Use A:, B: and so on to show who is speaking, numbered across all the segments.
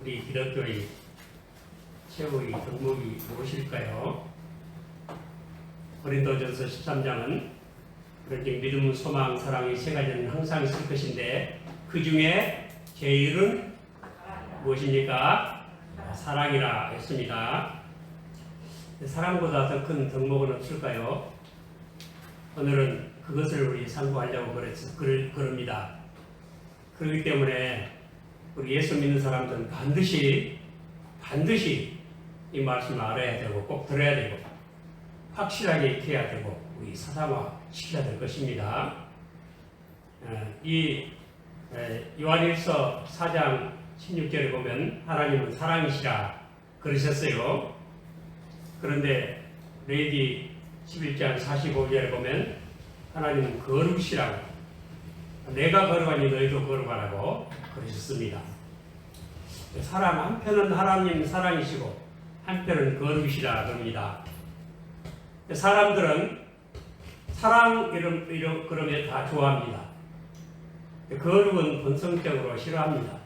A: 우리 기독교의 최후의 덕목이 무엇일까요? 고린도전서 13장은 그렇게 믿음, 소망, 사랑이 세 가지는 항상 있을 것인데 그 중에 제일은 무엇입니까? 사랑이라 했습니다. 사랑보다 더 큰 덕목은 없을까요? 오늘은 그것을 우리 상고하려고 그럽니다. 그렇기 때문에 우리 예수 믿는 사람들은 반드시 이 말씀을 알아야 되고 꼭 들어야 되고 확실하게 익혀야 되고 우리 사상화 시켜야 될 것입니다. 이 요한일서 4장 16절에 보면 하나님은 사랑이시라 그러셨어요. 그런데 레위기 11장 45절에 보면 하나님은 거룩이시라고, 내가 거룩하니 너희도 거룩하라고 그러셨습니다. 사랑 한편은 하나님 사랑이시고 한편은 거룩이시라 그럽니다. 사람들은 사랑 그러면 다 좋아합니다. 거룩은 본성적으로 싫어합니다.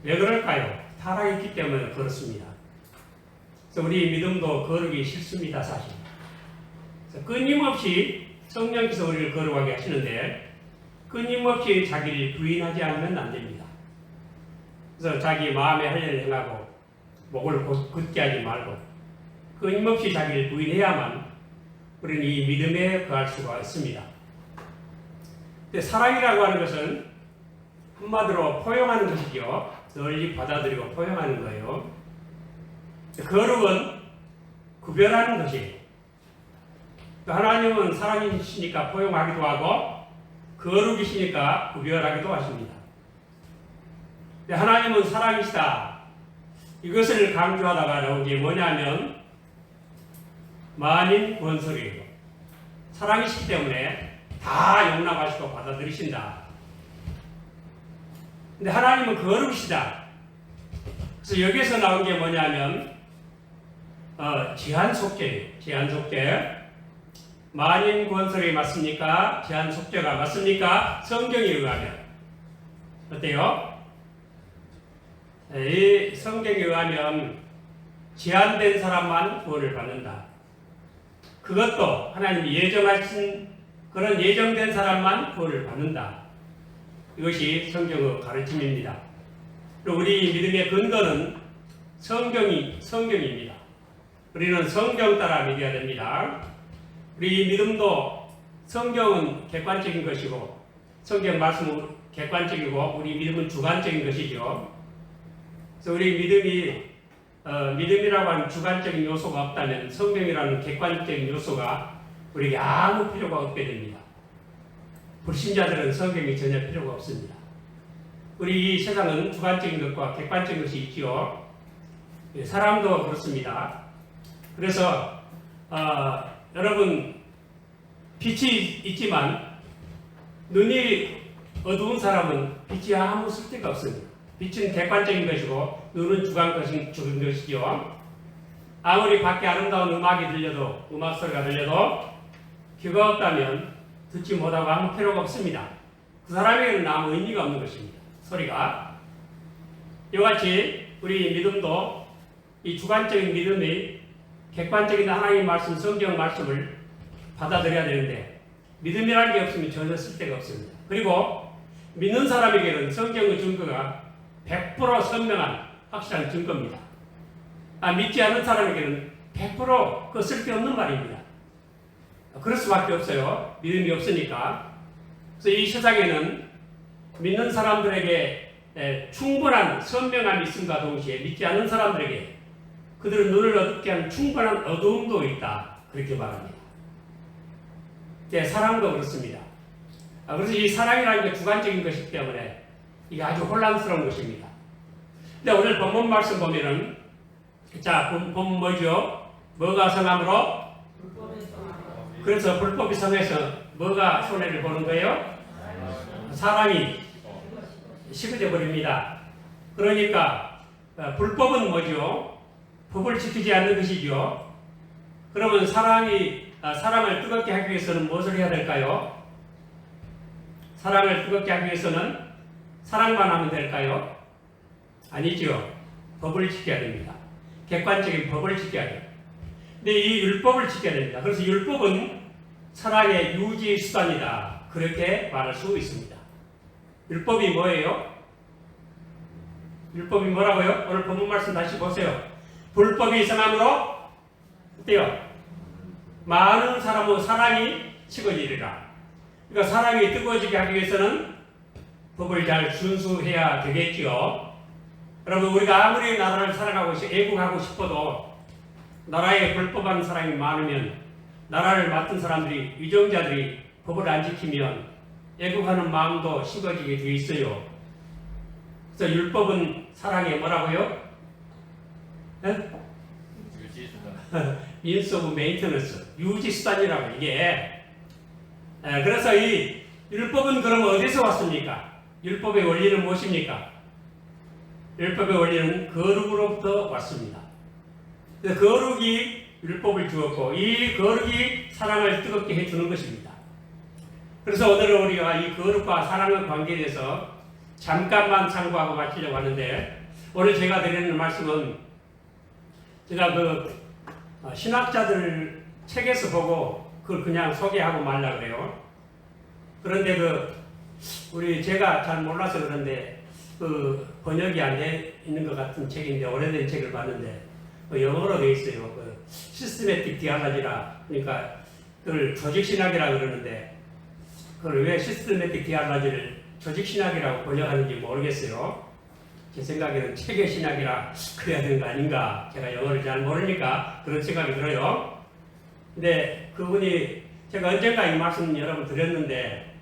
A: 왜 그럴까요? 타락이 있기 때문에 그렇습니다. 그래서 우리 믿음도 거룩이 싫습니다, 사실. 그래서 끊임없이 성령께서 우리를 거룩하게 하시는데 끊임없이 자기를 부인하지 않으면 안 됩니다. 그래서 자기 마음에 할 일을 행하고 목을 굳게 하지 말고 끊임없이 자기를 부인해야만 우리는 이 믿음에 거할 수가 있습니다. 근데 사랑이라고 하는 것은 한마디로 포용하는 것이죠. 널리 받아들이고 포용하는 거예요. 거룩은 구별하는 것이에요. 하나님은 사랑이시니까 포용하기도 하고 거룩이시니까 구별하기도 하십니다. 하나님은 사랑이시다. 이것을 강조하다가 나온 게 뭐냐면 만인 권설이에요. 사랑이시기 때문에 다 용납하시고 받아들이신다. 근데 하나님은 거룩이시다. 그래서 여기에서 나온 게 뭐냐면 제한속죄예요. 제한속죄. 만인 권설이 맞습니까? 제한속죄가 맞습니까? 성경에 의하면 어때요? 이 성경에 의하면 제한된 사람만 구원을 받는다. 그것도 하나님이 예정하신 그런 예정된 사람만 구원을 받는다. 이것이 성경의 가르침입니다. 그리고 우리 믿음의 근거는 성경입니다. 우리는 성경 따라 믿어야 됩니다. 우리 믿음도 성경은 객관적인 것이고 성경 말씀은 객관적이고 우리 믿음은 주관적인 것이죠. 그래서 우리 믿음이라고 하는 주관적인 요소가 없다면 성경이라는 객관적인 요소가 우리에게 아무 필요가 없게 됩니다. 불신자들은 성경이 전혀 필요가 없습니다. 우리 이 세상은 주관적인 것과 객관적인 것이 있지요. 사람도 그렇습니다. 그래서 여러분 빛이 있지만 눈이 어두운 사람은 빛이 아무 쓸데가 없습니다. 빛은 객관적인 것이고 눈은 주관적인 것이죠. 아무리 밖에 아름다운 음악 소리가 들려도 귀가 없다면 듣지 못하고 아무 필요가 없습니다. 그 사람에게는 아무 의미가 없는 것입니다. 소리가. 이같이 우리 믿음도 이 주관적인 믿음이 객관적인 하나님 말씀, 성경 말씀을 받아들여야 되는데 믿음이라는 게 없으면 전혀 쓸데가 없습니다. 그리고 믿는 사람에게는 성경의 증거가 100% 선명한 확실한 증거입니다. 믿지 않는 사람에게는 100% 그 쓸데없는 말입니다. 그럴 수밖에 없어요. 믿음이 없으니까. 그래서 이 세상에는 믿는 사람들에게 충분한 선명함이 있음과 동시에 믿지 않는 사람들에게 그들은 눈을 어둡게 하는 충분한 어두움도 있다. 그렇게 말합니다. 사랑도 그렇습니다. 그래서 이 사랑이라는 게 주관적인 것이기 때문에 이게 아주 혼란스러운 것입니다. 근데 오늘 본문 말씀 보면은 본문 뭐죠? 뭐가 성함으로? 그래서 불법이 성해서 뭐가 손해를 보는 거예요? 사랑이 식어져 버립니다. 그러니까 불법은 뭐죠? 법을 지키지 않는 것이죠. 그러면 사랑을 뜨겁게 하기 위해서는 무엇을 해야 될까요? 사랑을 뜨겁게 하기 위해서는 사랑만 하면 될까요? 아니죠. 법을 지켜야 됩니다. 객관적인 법을 지켜야 돼요. 근데 이 율법을 지켜야 됩니다. 그래서 율법은 사랑의 유지 수단이다. 그렇게 말할 수 있습니다. 율법이 뭐예요? 율법이 뭐라고요? 오늘 본문 말씀 다시 보세요. 불법이 성함으로 어때요? 많은 사람의 사랑이 식어지리라. 그러니까 사랑이 뜨거워지게 하기 위해서는 법을 잘 준수해야 되겠지요. 여러분, 우리가 아무리 나라를 사랑하고 애국하고 싶어도 나라에 불법한 사람이 많으면, 나라를 맡은 사람들이, 위정자들이 법을 안 지키면 애국하는 마음도 식어지게 돼 있어요. 그래서 율법은 사랑의 뭐라고요? Means of maintenance, 유지수단이라고 이게. 그래서 이 율법은 그럼 어디서 왔습니까? 율법의 원리는 무엇입니까? 율법의 원리는 거룩으로부터 왔습니다. 그래서 거룩이 율법을 주었고 이 거룩이 사랑을 뜨겁게 해주는 것입니다. 그래서 오늘은 우리가 이 거룩과 사랑의 관계에 대해서 잠깐만 참고하고 마치려고 하는데, 오늘 제가 드리는 말씀은 제가 신학자들 책에서 보고 그걸 그냥 소개하고 말라 그래요. 그런데 제가 잘 몰라서 그런데 번역이 안 돼 있는 것 같은 책인데, 오래된 책을 봤는데 영어로 돼 있어요. 시스테매틱 디알라지라, 그러니까 그걸 조직신학이라 그러는데 그걸 왜 시스테매틱 디알라지를 조직신학이라고 번역하는지 모르겠어요. 제 생각에는 체계신학이라 그래야 되는 거 아닌가. 제가 영어를 잘 모르니까 그런 생각이 들어요. 근데 그분이, 제가 언젠가 이 말씀 여러분 드렸는데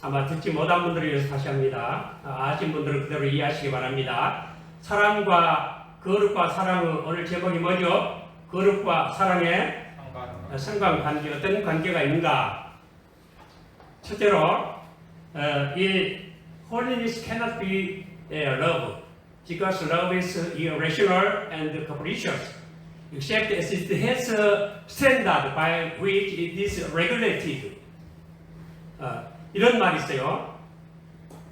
A: 아마 듣지 못한 분들을 위해서 다시 합니다. 아신 분들은 그대로 이해하시기 바랍니다. 사랑과 거룩과 사랑의 오늘 제목이 뭐죠? 거룩과 사랑의 상관관계, 어떤 관계가 있는가? 첫째로 이 holiness cannot be love, because love is irrational and capricious, except as it has a standard by which it is regulated. 이런 말이 있어요.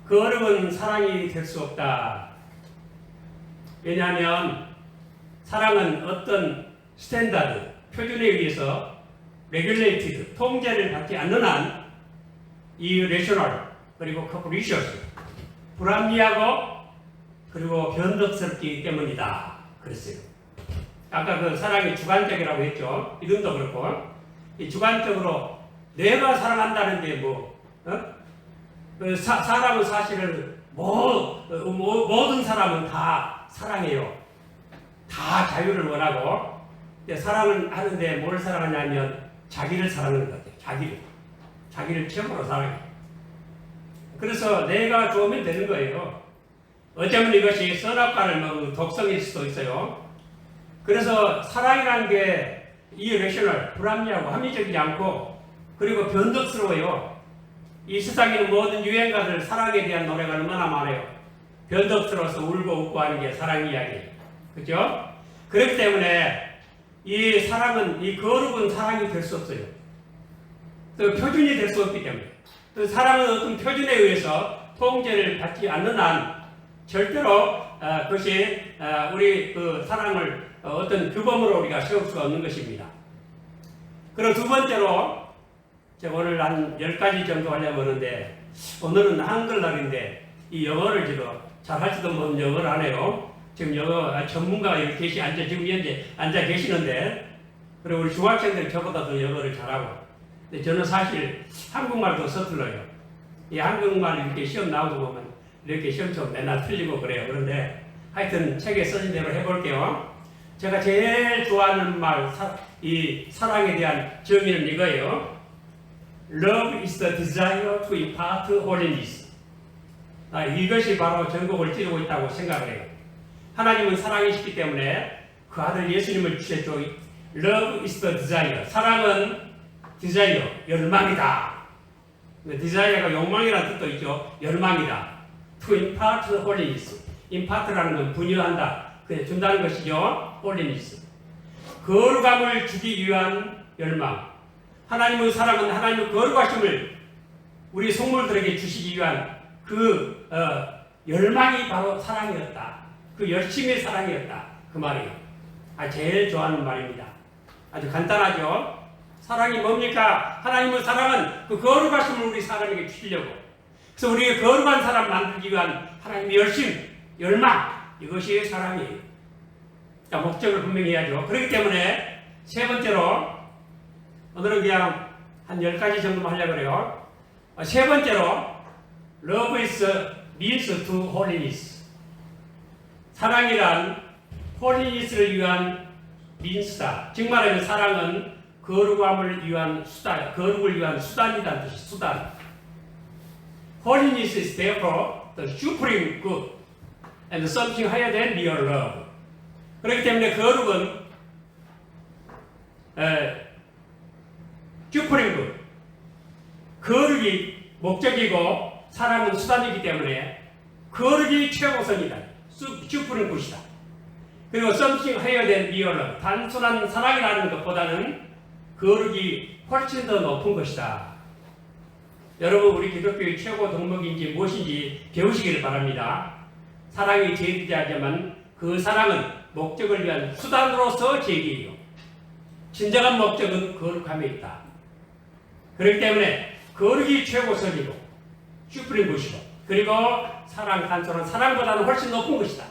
A: 거룩은 사랑이 될 수 없다. 왜냐하면 사랑은 어떤 스탠다드, 표준에 의해서 regulated, 통제를 받지 않는 한 irrational, 그리고 capricious, 불합리하고 그리고 변덕스럽기 때문이다. 그랬어요. 아까 사랑이 주관적이라고 했죠. 이름도 그렇고, 이 주관적으로 내가 사랑한다는데 사람은 사실은 모든 사람은 다 사랑해요. 다 자유를 원하고, 사랑을 하는데 뭘 사랑하냐면 자기를 사랑하는 것 같아요. 자기를 최고로 사랑해요. 그래서 내가 좋으면 되는 거예요. 어쩌면 이것이 선악과를 먹은 독성일 수도 있어요. 그래서 사랑이라는 게 irrational, 불합리하고 합리적이지 않고, 그리고 변덕스러워요. 이 세상에 있는 모든 유행가들 사랑에 대한 노래가 얼마나 많아요. 변덕스러워서 울고 웃고 하는 게 사랑 이야기예요. 그죠? 그렇기 때문에 이 사랑은, 이 거룩은 사랑이 될 수 없어요. 또 표준이 될 수 없기 때문에. 또 사랑은 어떤 표준에 의해서 통제를 받지 않는 한 절대로 그것이 우리 사랑을 어떤 규범으로 우리가 세울 수가 없는 것입니다. 그리고 두 번째로, 제가 오늘 한 10가지 정도 하려고 하는데, 오늘은 한글날인데 이 영어를 지금 잘할지도 모르는 영어를 하네요. 지금 영어 전문가가 여기 지금 현재 앉아 계시는데, 그리고 우리 중학생들이 저보다 더 영어를 잘하고, 근데 저는 사실 한국말도 서툴러요. 이 한국말 이렇게 시험 나오고 보면 이렇게 시험처럼 맨날 틀리고 그래요. 그런데 하여튼 책에 써진 대로 해볼게요. 제가 제일 좋아하는 말, 이 사랑에 대한 정의는 이거예요. Love is the desire to impart holiness. 이것이 바로 전국을 찌르고 있다고 생각을 해요. 하나님은 사랑이시기 때문에 그 아들 예수님을 주셨죠. Love is the desire. 사랑은 desire, 열망이다. desire가 욕망이라는 뜻도 있죠. 열망이다. To impart holiness. impart라는 건 분여한다, 그냥 준다는 것이죠. holiness. 거룩함을 주기 위한 열망. 하나님의 사랑은 하나님의 거룩하심을 우리 성물들에게 주시기 위한 그 열망이 바로 사랑이었다. 그 열심의 사랑이었다. 그 말이에요. 제일 좋아하는 말입니다. 아주 간단하죠. 사랑이 뭡니까? 하나님의 사랑은 그 거룩하심을 우리 사람에게 주시려고. 그래서 우리의 거룩한 사람 만들기 위한 하나님의 열심, 열망, 이것이 사랑이에요. 자, 목적을 분명히 해야죠. 그렇기 때문에 세 번째로, 오늘은 그냥 한 10가지 정도만 하려고 그래요. 세 번째로, Love is means to holiness. 사랑이란 holiness를 위한 means다. 즉 말하면 사랑은 거룩함을 위한 수단, 거룩을 위한 수단이라는 뜻이 수단. Holiness is therefore the supreme good and something higher than mere love. 그렇기 때문에 거룩은 supreme good, 거룩이 목적이고 사랑은 수단이기 때문에 거룩이 최고선이다. supreme good이다. 그리고 something higher than mere love, 단순한 사랑이라는 것보다는 거룩이 훨씬 더 높은 것이다. 여러분, 우리 기독교의 최고 덕목인지 무엇인지 배우시기를 바랍니다. 사랑이 제기하지만 그 사랑은 목적을 위한 수단으로서 제기해요. 진정한 목적은 거룩함에 있다. 그렇기 때문에 거룩이 최고선이고 슈프림 것이고, 그리고 사랑, 단순한 사랑보다는 훨씬 높은 것이다.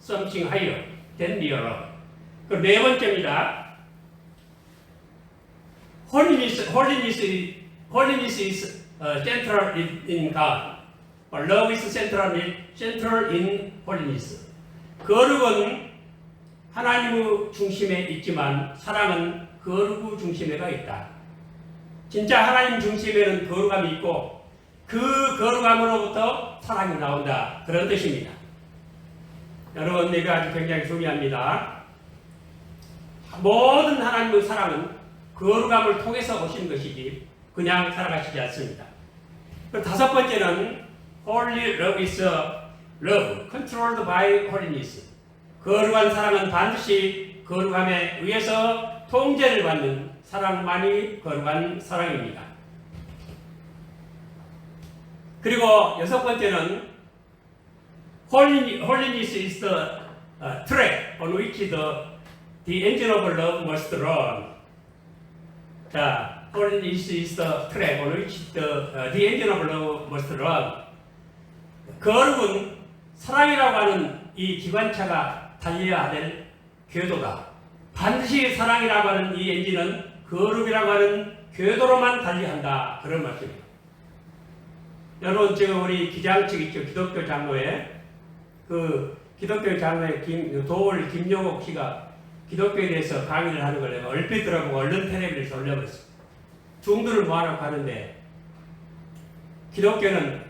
A: Something higher than mere love. 그 네 번째입니다. Holiness is central in God. Love is central in holiness. 거룩은 하나님의 중심에 있지만 사랑은 거룩의 중심에가 있다. 진짜 하나님 중심에는 거룩함이 있고 그 거룩함으로부터 사랑이 나온다. 그런 뜻입니다. 여러분, 내가 아주 굉장히 중요합니다. 모든 하나님의 사랑은 거룩함을 통해서 오신 것이지 그냥 살아가시지 않습니다. 다섯 번째는 Holy love is love controlled by holiness. 거룩한 사랑은 반드시 거룩함에 의해서 통제를 받는 사랑만이 거룩한 사랑입니다. 그리고 여섯 번째는 Holiness is the track on which the engine of love must run. 자, Holiness is the track on which the engine of love must run. 거룩은 사랑이라고 하는 이 기관차가 달려야 될 궤도다. 반드시 사랑이라고 하는 이 엔진은 거룩이라고 하는 궤도로만 달려한다. 그런 말씀입니다. 여러분, 지금 우리 기장측 있죠. 기독교 장로회. 그 기독교 장로회 도올 김용옥 씨가 기독교에 대해서 강의를 하는 걸 내가 얼핏 들어보고 얼른 텔레비전에서 올려버렸어요. 중도를 모아놓고 하는데 기독교는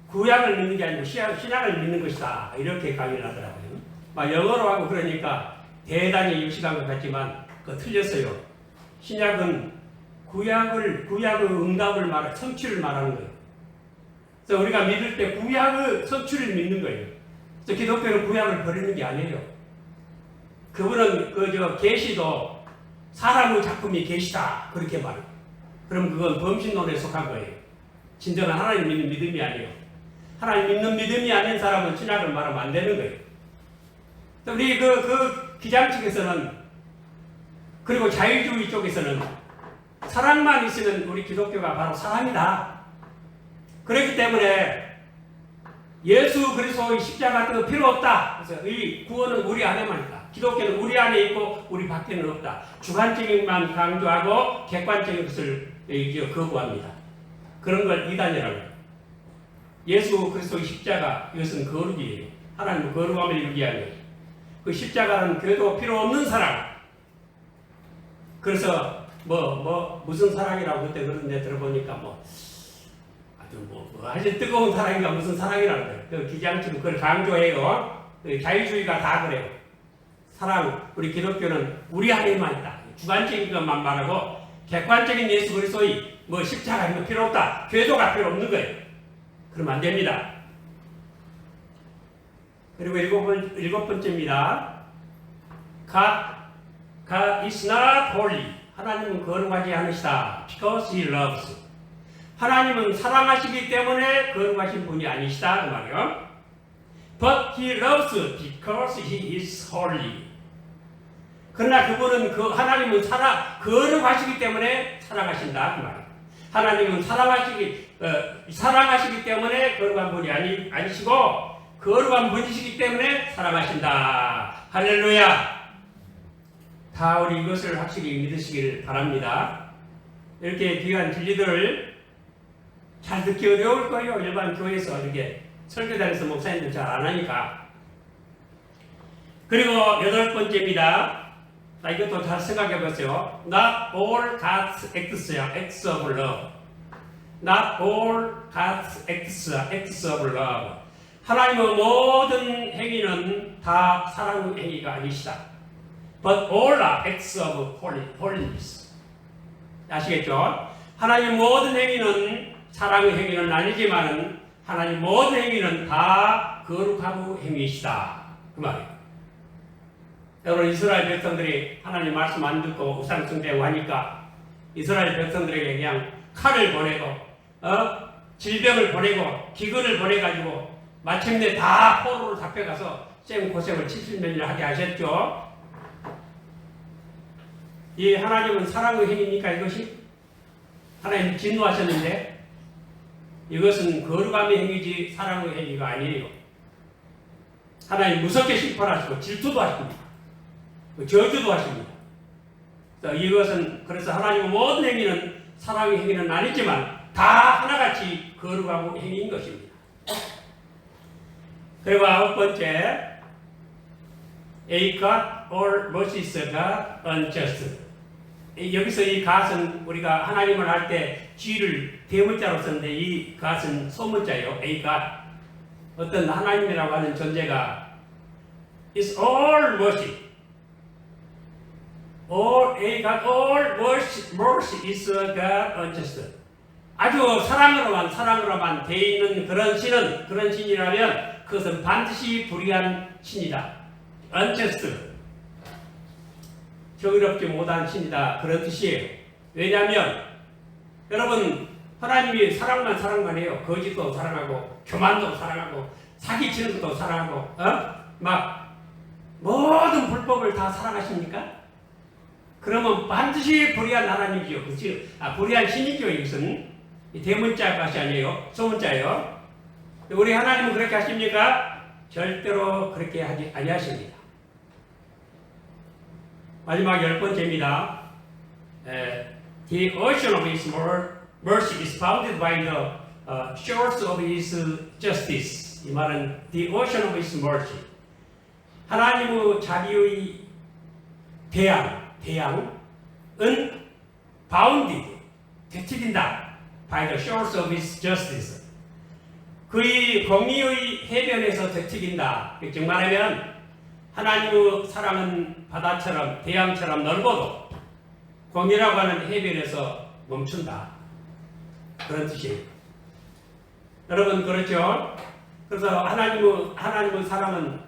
A: 구약을 믿는 게 아니고 신약을 믿는 것이다. 이렇게 강의를 하더라고요. 막 영어로 하고 그러니까 대단히 유식한 것 같지만 그거 틀렸어요. 신약은 구약의 응답을 성취를 말하는 거예요. 그래서 우리가 믿을 때 구약의 성취를 믿는 거예요. 그래서 기독교는 구약을 버리는 게 아니에요. 그분은 계시도 사람의 작품이 계시다 그렇게 말해요. 그럼 그건 범신론에 속한 거예요. 진정한 하나님 믿는 믿음이 아니에요. 하나님 믿는 믿음이 아닌 사람은 신약을 말하면 안 되는 거예요. 우리 그 기장 측에서는, 그리고 자유주의 쪽에서는 사랑만 있으면 우리 기독교가 바로 사랑이다. 그렇기 때문에 예수 그리스도의 십자가 같은 거 필요 없다. 그래서 이 구원은 우리 안에만 있다. 기독교는 우리 안에 있고 우리 밖에는 없다. 주관적인 것만 강조하고 객관적인 것을 거부합니다. 그런 걸 이단이라고 해요. 예수 그리스도의 십자가, 이것은 거룩이에요. 하나님의 거룩함을 이루기 위한 거예요. 그 십자가는 궤도 필요 없는 사랑. 그래서 무슨 사랑이라고 그때 그런 데 들어보니까 아주 뜨거운 사랑인가 무슨 사랑이라고 그래요. 그 기장처럼 그걸 강조해요. 자유주의가 다 그래요. 사랑, 우리 기독교는 우리 안에만 있다. 주관적인 것만 말하고 객관적인 예수 그리스도의 십자가 이거 필요 없다. 궤도가 필요 없는 거예요. 그러면 안 됩니다. 그리고 일곱 번째입니다. God is not holy. 하나님은 거룩하지 않으시다. Because He loves. 하나님은 사랑하시기 때문에 거룩하신 분이 아니시다 그 말이요. But He loves because He is holy. 그러나 그분은 하나님은 거룩하시기 때문에 사랑하신다 그 말이에요. 하나님은 사랑하시기 때문에 거룩한 분이 아니시고 거룩한 분이시기 때문에 사랑하신다. 할렐루야. 다 우리 이것을 확실히 믿으시기를 바랍니다. 이렇게 귀한 진리들을 잘 듣기 어려울 거예요. 일반 교회에서 이렇게 설교단에서 목사님들 잘 안 하니까. 그리고 8번째입니다. 이것도 잘 생각해 보세요. Not all God's acts of love. Not all God's acts of love. 하나님의 모든 행위는 다 사랑 행위가 아니시다. But all are acts of holiness. 아시겠죠? 하나님 모든 행위는 사랑의 행위는 아니지만 하나님 모든 행위는 다 거룩함의 행위이시다. 그 말이에요. 여러분 이스라엘 백성들이 하나님 말씀 안 듣고 우상 숭배하고 하니까 이스라엘 백성들에게 그냥 칼을 보내고 질병을 보내고 기근을 보내가지고 마침내 다 포로로 잡혀가서 생고생을 70년이나 하게 하셨죠. 이 하나님은 사랑의 행위니까 이것이 하나님 진노하셨는데 이것은 거룩함의 행위지 사랑의 행위가 아니에요. 하나님 무섭게 심판하시고 질투도 하십니다. 저주도 하십니다. 이것은 그래서 하나님의 모든 행위는 사랑의 행위는 아니지만 다 하나같이 거룩하고 행위인 것입니다. 그리고 9번째, A God or mercies God unjust. 여기서 이 God은 우리가 하나님을 할 때 G를 대문자로 썼는데 이 God은 소문자예요. A God. 어떤 하나님이라고 하는 존재가 is all mercy. A God, all mercy is God unjust. 아주 사랑으로만 돼 있는 그런 신이라면 그것은 반드시 불의한 신이다. unjust. 정의롭지 못한 신이다. 그런 뜻이에요. 왜냐하면 여러분 하나님이 사랑만 해요. 거짓도 사랑하고 교만도 사랑하고 사기치는 것도 사랑하고 막 모든 불법을 다 사랑하십니까? 그러면 반드시 불의한 하나님이죠. 그렇지? 불의한 신이죠. 이것은 대문자 것이 아니에요. 소문자예요. 우리 하나님은 그렇게 하십니까? 절대로 그렇게 하지 아니하십니다. 마지막 10번째입니다. The ocean of His mercy is bounded by the shores of His justice. 이 말은 the ocean of His mercy. 하나님의 자비의 대양은 bounded, 되튀긴다. by the shores of His justice. 그의 공의의 해변에서 되튀긴다. 즉 말하면 하나님의 사랑은 바다처럼 대양처럼 넓어도 공의라고 하는 해변에서 멈춘다. 그런 뜻이에요. 여러분 그렇죠? 그래서 하나님의 사랑은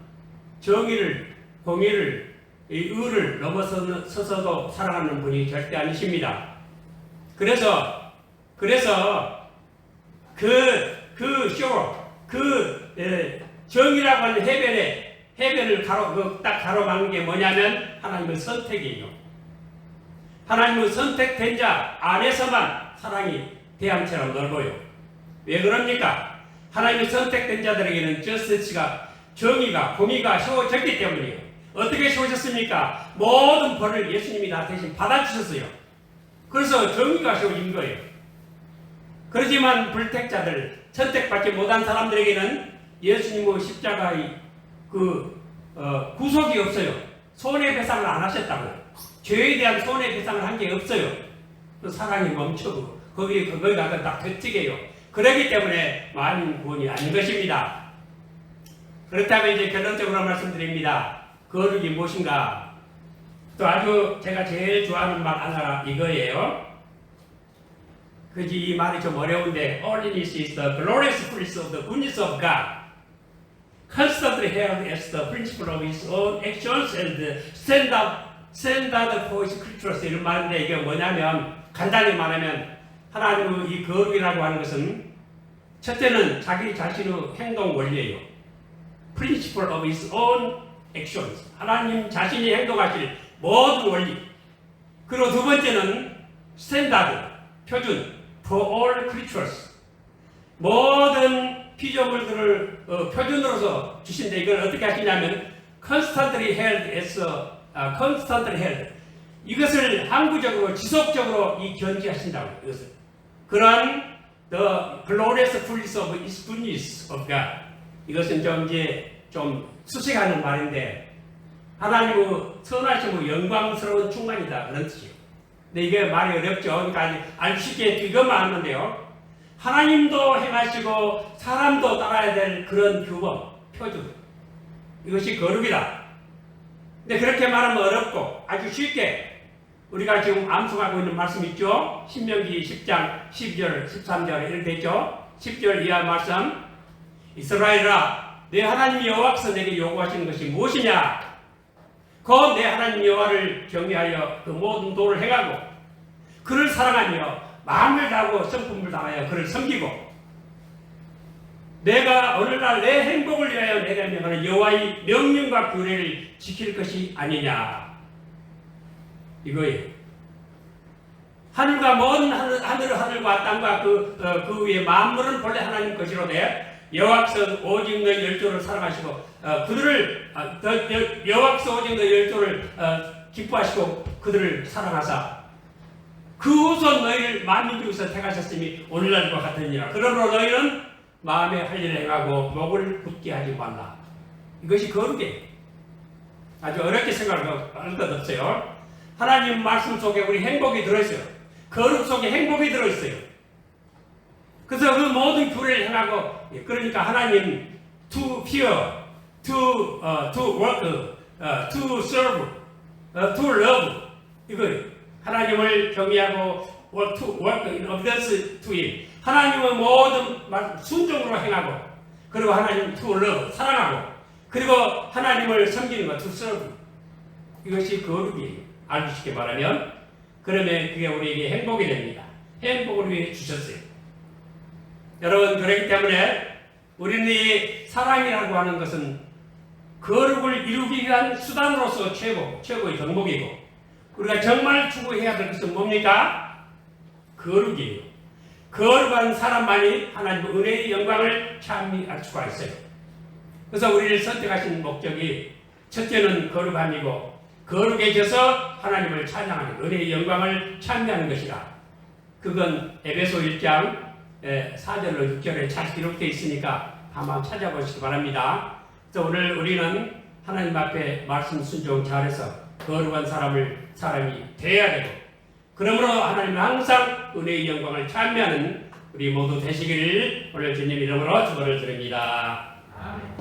A: 정의를, 공의를, 의를 넘어서서도 사랑하는 분이 절대 아니십니다. 그래서 정의라고 하는 해변을 딱 가로막는 게 뭐냐면 하나님의 선택이에요. 하나님의 선택된 자 안에서만 사랑이 대양처럼 넓어요. 왜 그럽니까? 하나님의 선택된 자들에게는 저스티스가 정의가 공의가 세워졌기 때문이에요. 어떻게 세워졌습니까? 모든 벌을 예수님이 다 대신 받아주셨어요. 그래서 정의가 세워진 거예요. 그렇지만 불택자들, 선택받지 못한 사람들에게는 예수님의 십자가의 구속이 없어요. 손해배상을 안 하셨다고요. 죄에 대한 손해배상을 한 게 없어요. 사랑이 멈추고 거기 가서 딱 되튀겨요. 그렇기 때문에 많은 구원이 아닌 것입니다. 그렇다면 이제 결론적으로 말씀드립니다. 거룩이 무엇인가? 또 아주 제가 제일 좋아하는 말 하나가 이거예요. 이 말이 좀 어려운데 Holiness is the glorious fullness of the goodness of God. Constantly held as the principle of His own actions and standard for His creatures. 이런 말인데 이게 뭐냐면 간단히 말하면 하나님의 이 거룩이라고 하는 것은 첫째는 자기 자신의 행동 원리예요. Principle of his own actions. 하나님 자신이 행동하실 모든 원리. 그리고 두 번째는 스탠다드, 표준, for all creatures. 모든 피조물들을 표준으로서 주신데 이걸 어떻게 하시냐면 constantly held as constantly held. 이것을 항구적으로 지속적으로 이 견지하신다고 이것을. 그런 the glorious fullness of His goodness of God. 이것은 좀 수식하는 말인데 하나님의 선하시고 영광스러운 충만이다 그런 뜻이에요. 근데 이게 말이 어렵죠. 그러니까 알기 쉽게 이것만 하면 돼요. 하나님도 행하시고 사람도 따라야 될 그런 규범, 표준. 이것이 거룩이다. 근데 그렇게 말하면 어렵고 아주 쉽게 우리가 지금 암송하고 있는 말씀 있죠? 신명기 10장 12절 13절에 이렇게 되죠? 10절 이하 말씀. 이스라엘아 내 하나님 여호와께서 내게 요구하시는 것이 무엇이냐? 곧 내 하나님 여호와를 경외하여 그 모든 도를 행하고 그를 사랑하며 마음을 다하고 성품을 다하여 그를 섬기고 내가 오늘날 내 행복을 위하여 내가 명하는 여호와의 명령과 규례를 지킬 것이 아니냐. 이거예요. 하늘과 먼 하늘과 땅과 그 위에 만물은 본래 하나님 것이로되 여호와께서 오직 너희 열조를 사랑하시고 그들을 여호와께서 오직 너희 열조를 기뻐하시고 그들을 사랑하사 그 후손 너희를 만민 중에서 택하셨으니 오늘날과 같으니라. 그러므로 너희는 마음에 할 일을 행하고 목을 굳게 하지 말라. 이것이 거룩이에요. 아주 어렵게 생각할 것 없어요. 하나님 말씀 속에 우리 행복이 들어있어요. 거룩 속에 행복이 들어있어요. 그래서 그 모든 규례를 행하고 그러니까 하나님 to fear, to work, to serve, to love 이거예요. 하나님을 경외하고 to work in obedience to Him. 하나님의 모든 순종으로 행하고 그리고 하나님 to love 사랑하고 그리고 하나님을 섬기는 것 to serve. 이것이 거룩이에요. 알기 쉽게 말하면 그러면 그게 우리에게 행복이 됩니다. 행복을 위해 주셨어요. 여러분 그렇기 때문에 우리는 이 사랑이라고 하는 것은 거룩을 이루기 위한 수단으로서 최고의 덕목이고 우리가 정말 추구해야 될 것은 뭡니까? 거룩이에요. 거룩한 사람만이 하나님의 은혜의 영광을 찬미할 수가 있어요. 그래서 우리를 선택하신 목적이 첫째는 거룩함이고 거룩해져서 하나님을 찬양하는 은혜의 영광을 찬미하는 것이다. 그건 에베소 1장 4절로 6절에 잘 기록되어 있으니까 한번 찾아보시기 바랍니다. 그래서 오늘 우리는 하나님 앞에 말씀 순종 잘해서 거룩한 사람이 되어야 되고 그러므로 하나님은 항상 은혜의 영광을 찬미하는 우리 모두 되시기를 오늘 주님 이름으로 축원을 드립니다. 아멘.